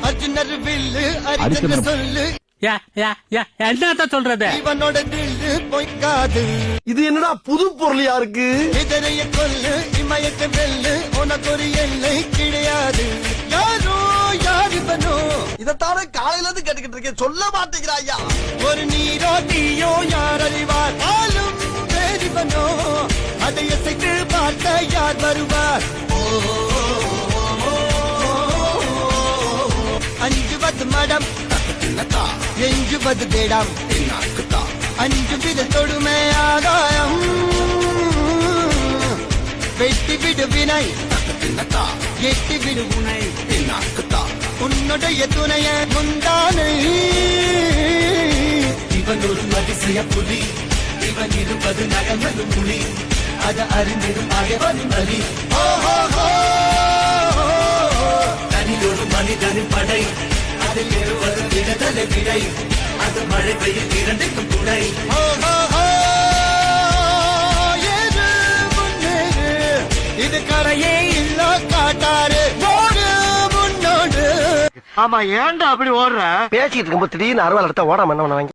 அர்ஜுனர் வில்லு அரிச்சந்திர சொல்லு என்ன சொல்றது இவனோட தில்லு பொய்க்காது. இது என்னடா புது பொருளியா இருக்கு? இதனைய கொல்லு இமயத்தை வெல்லு உனக்கு ஒரு எல்லை கிடையாது. யாரோ யார் இவனோ இதத்தானே காலையில இருந்து கேட்டுக்கிட்டு இருக்கேன், சொல்ல மாட்டேங்கிறாயா? ஒரு நீரோ தீயோ யார் அறிவார் ஆளும் வேறிவனோ அதை அசைத்து பார்த்த யார் வருவார்? அஞ்சுவது மடம் எஞ்சுவது தேடம் அஞ்சு வித தொடுமை ஆகாயம் வெட்டி விடு வினை எட்டி விடு உனை உன்னுடைய துணைய முந்தானை. இவன் ஒரு அதிசய புலி இவன் இருப்பது நகர்வது புலி அது அறிந்திடும் ஆகவனின் வலி. தனியொரு மனிதனின் படை அதில் இருவது விடுதலை விடை அது மழை பெய்யும் இரண்டுக்கும் துணை. இது கரையே இல்ல காட்டாரு முன்னோடு. ஆமா, ஏன்டா அப்படி ஓடுற? பேசிட்டு இருக்கும்போது திடீர்னு அறுவாள் எடுத்தா ஓடாம என்ன பண்ணுவாங்க?